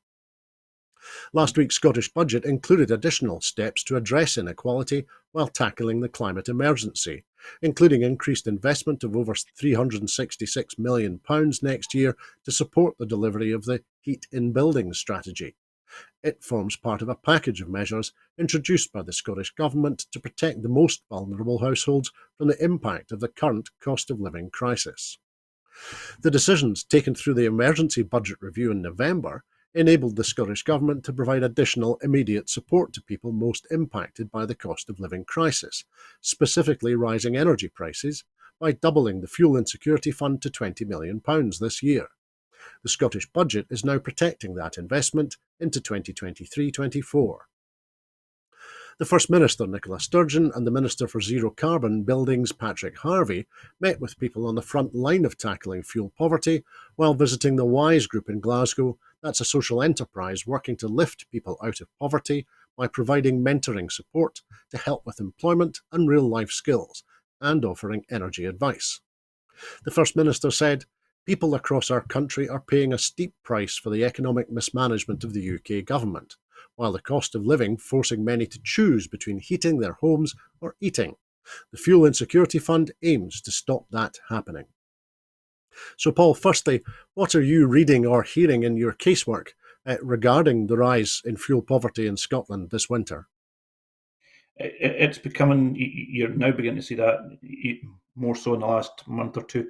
Last week's Scottish budget included additional steps to address inequality while tackling the climate emergency, including increased investment of over £366 million next year to support the delivery of the Heat in Buildings strategy. It forms part of a package of measures introduced by the Scottish Government to protect the most vulnerable households from the impact of the current cost of living crisis. The decisions taken through the emergency budget review in November enabled the Scottish Government to provide additional immediate support to people most impacted by the cost of living crisis, specifically rising energy prices, by doubling the Fuel Insecurity Fund to £20 million this year. The Scottish budget is now protecting that investment into 2023-24. The First Minister, Nicola Sturgeon, and the Minister for Zero Carbon Buildings, Patrick Harvey, met with people on the front line of tackling fuel poverty while visiting the WISE group in Glasgow. That's a social enterprise working to lift people out of poverty by providing mentoring support to help with employment and real-life skills, and offering energy advice. The First Minister said, "People across our country are paying a steep price for the economic mismanagement of the UK Government, while the cost of living forcing many to choose between heating their homes or eating. The Fuel Insecurity Fund aims to stop that happening." So, Paul, firstly, what are you reading or hearing in your casework regarding the rise in fuel poverty in Scotland this winter?
It's becoming, you're now beginning to see that more so in the last month or two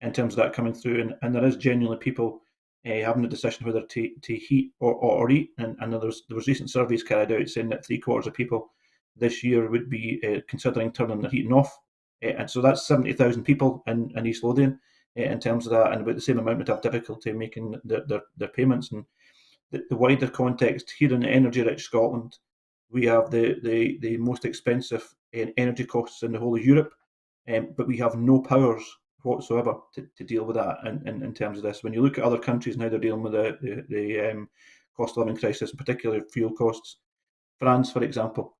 in terms of that coming through. And there is genuinely people having a decision whether to heat or eat. And there was recent surveys carried out saying that 3/4 of people this year would be considering turning their heating off. And so that's 70,000 people in East Lothian in terms of that, and about the same amount would have difficulty making their payments. And the wider context here in energy-rich Scotland, we have the most expensive energy costs in the whole of Europe, but we have no powers whatsoever to deal with that in terms of this. When you look at other countries now, they're dealing with the cost of living crisis, and particularly fuel costs. France, for example,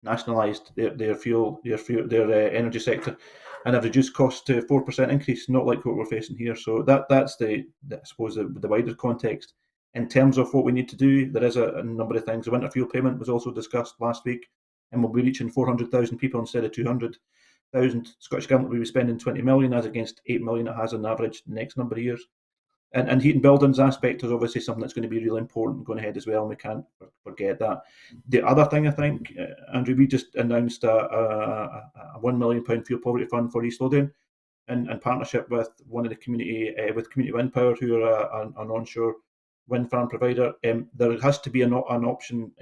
nationalised their energy sector, and have reduced costs to 4% increase, not like what we're facing here. So that's I suppose the wider context. In terms of what we need to do, there is a number of things. The winter fuel payment was also discussed last week, and we'll be reaching 400,000 people instead of 200,000. Scottish Government will be spending 20 million as against 8 million it has on average the next number of years. And heating buildings aspect is obviously something that's going to be really important going ahead as well, and we can't forget that. The other thing I think, Andrew, we just announced a £1 million fuel poverty fund for East Lothian in partnership with one of the with Community Wind Power, who are an onshore wind farm provider. There has to be an option,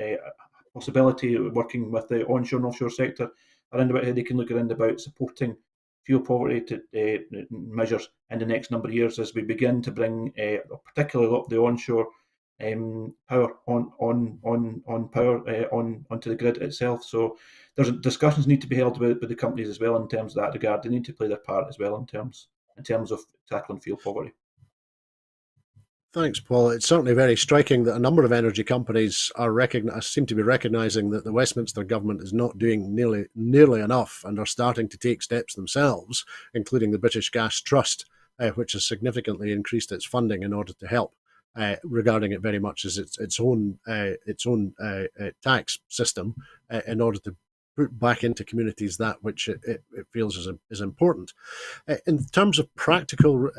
possibility of working with the onshore and offshore sector around about how they can look around about supporting fuel poverty measures in the next number of years as we begin to bring, particularly up the onshore power onto the grid itself. So there's discussions need to be held with the companies as well in terms of that regard. They need to play their part as well in terms of tackling fuel poverty.
Thanks, Paul. It's certainly very striking that a number of energy companies seem to be recognising that the Westminster government is not doing nearly enough, and are starting to take steps themselves, including the British Gas Trust, which has significantly increased its funding in order to help, regarding it very much as its own tax system, in order to put back into communities that which it feels is important. In terms of practical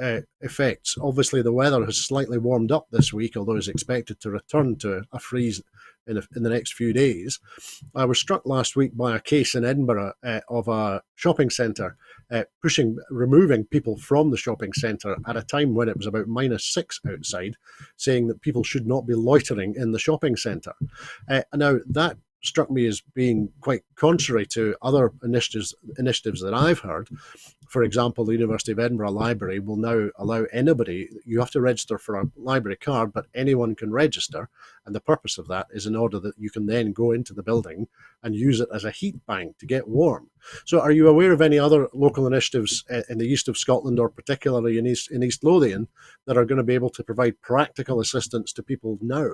effects, obviously the weather has slightly warmed up this week, although it's expected to return to a freeze in the next few days. I was struck last week by a case in Edinburgh of a shopping centre removing people from the shopping centre at a time when it was about -6 outside, saying that people should not be loitering in the shopping centre. Now, that struck me as being quite contrary to other initiatives that I've heard. For example, the University of Edinburgh Library will now allow anybody, you have to register for a library card, but anyone can register. And the purpose of that is in order that you can then go into the building and use it as a heat bank to get warm. So are you aware of any other local initiatives in the east of Scotland, or particularly in East Lothian, that are going to be able to provide practical assistance to people now?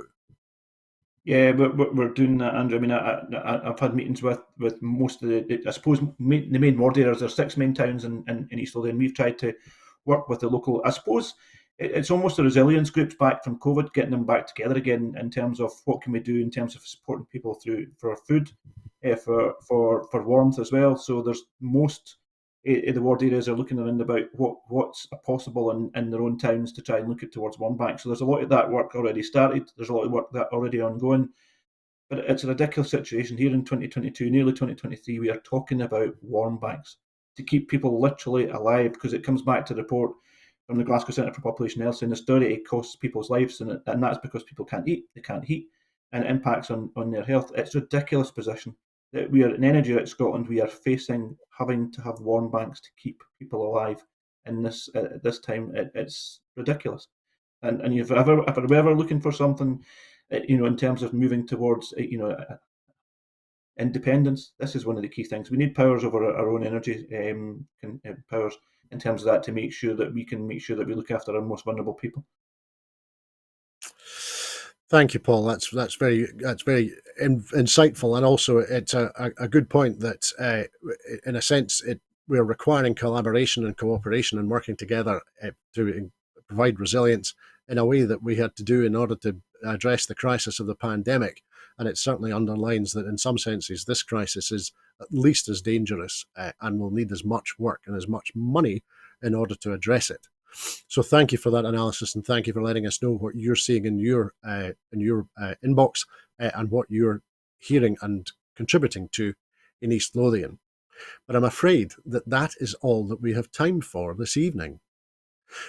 Yeah, we're doing that, Andrew. I mean, I've had meetings with most of I suppose, the main ward areas. There's 6 main towns in East Lothian. We've tried to work with the local, I suppose, it's almost the resilience groups back from COVID, getting them back together again in terms of what can we do in terms of supporting people for food, for warmth as well. So there's most the ward areas are looking around about what's possible in their own towns to try and look at towards warm banks. So there's a lot of that work already started. There's a lot of work that already ongoing. But it's a ridiculous situation here in 2022, nearly 2023. We are talking about warm banks to keep people literally alive, because it comes back to the report from the Glasgow Centre for Population Health saying austerity costs people's lives, and that's because people can't eat, they can't heat, and it impacts on their health. It's a ridiculous position that we are in energy out Scotland. We are facing having to have warm banks to keep people alive in this at this time. It's ridiculous. And if we're ever looking for something, in terms of moving towards independence, this is one of the key things. We need powers over our own energy powers in terms of that, to make sure that we we look after our most vulnerable people.
Thank you, Paul. That's very insightful, and also it's a good point that, in a sense, we're requiring collaboration and cooperation and working together to provide resilience in a way that we had to do in order to address the crisis of the pandemic. And it certainly underlines that in some senses this crisis is at least as dangerous and will need as much work and as much money in order to address it. So thank you for that analysis, and thank you for letting us know what you're seeing in your inbox and what you're hearing and contributing to in East Lothian. But I'm afraid that is all that we have time for this evening.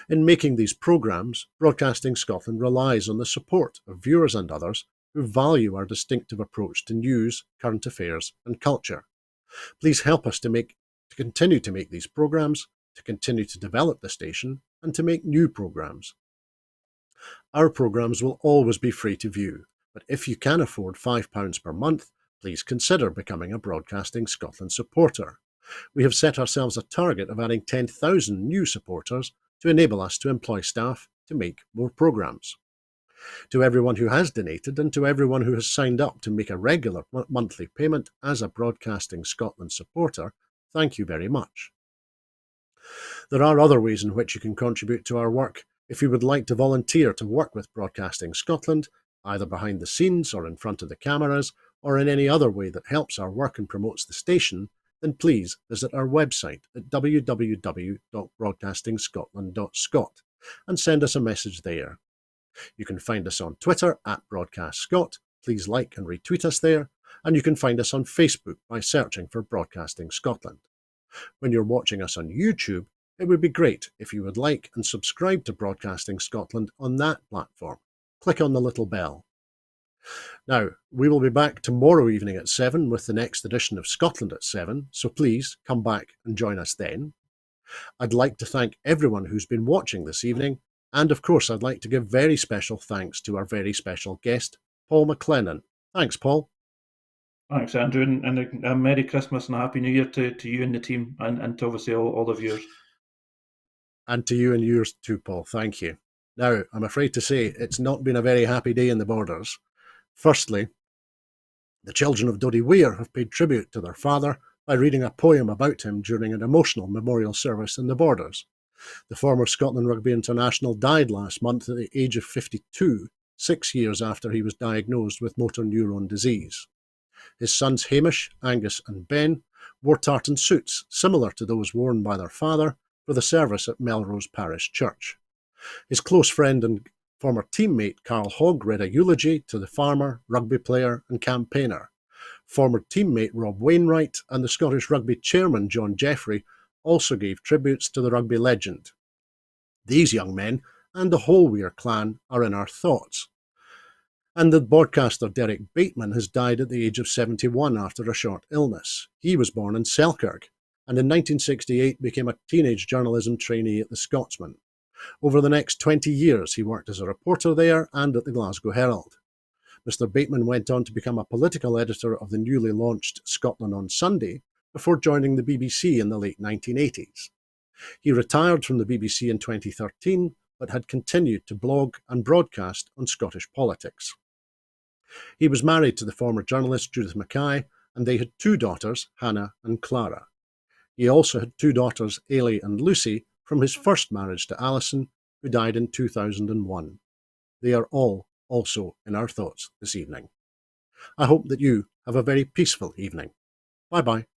In making these programmes, Broadcasting Scotland relies on the support of viewers and others who value our distinctive approach to news, current affairs and culture. Please help us to continue to make these programmes, to continue to develop the station, and to make new programmes. Our programmes will always be free to view, but if you can afford £5 per month, please consider becoming a Broadcasting Scotland supporter. We have set ourselves a target of adding 10,000 new supporters to enable us to employ staff to make more programmes. To everyone who has donated and to everyone who has signed up to make a regular monthly payment as a Broadcasting Scotland supporter, thank you very much. There are other ways in which you can contribute to our work. If you would like to volunteer to work with Broadcasting Scotland, either behind the scenes or in front of the cameras, or in any other way that helps our work and promotes the station, then please visit our website at www.broadcastingscotland.scot and send us a message there. You can find us on Twitter at BroadcastScot. Please like and retweet us there. And you can find us on Facebook by searching for Broadcasting Scotland. When you're watching us on YouTube, it would be great if you would like and subscribe to Broadcasting Scotland on that platform. Click on the little bell. Now, we will be back tomorrow evening at 7 with the next edition of Scotland at 7, so please come back and join us then. I'd like to thank everyone who's been watching this evening, and of course I'd like to give very special thanks to our very special guest, Paul McLennan. Thanks, Paul.
Thanks, Andrew, and a Merry Christmas and a Happy New Year to you and the team, and to obviously all of yours.
And to you and yours too, Paul. Thank you. Now, I'm afraid to say it's not been a very happy day in the Borders. Firstly, the children of Dodie Weir have paid tribute to their father by reading a poem about him during an emotional memorial service in the Borders. The former Scotland Rugby International died last month at the age of 52, 6 years after he was diagnosed with motor neuron disease. His sons Hamish, Angus and Ben wore tartan suits similar to those worn by their father for the service at Melrose Parish Church. His close friend and former teammate Carl Hogg read a eulogy to the farmer, rugby player and campaigner. Former teammate Rob Wainwright and the Scottish Rugby chairman John Jeffrey also gave tributes to the rugby legend. These young men and the whole Weir clan are in our thoughts. And the broadcaster Derek Bateman has died at the age of 71 after a short illness. He was born in Selkirk and in 1968 became a teenage journalism trainee at the Scotsman. Over the next 20 years he worked as a reporter there and at the Glasgow Herald. Mr. Bateman went on to become a political editor of the newly launched Scotland on Sunday before joining the BBC in the late 1980s. He retired from the BBC in 2013 but had continued to blog and broadcast on Scottish politics. He was married to the former journalist Judith Mackay, and they had 2 daughters, Hannah and Clara. He also had 2 daughters, Ailey and Lucy, from his first marriage to Alison, who died in 2001. They are all also in our thoughts this evening. I hope that you have a very peaceful evening. Bye-bye.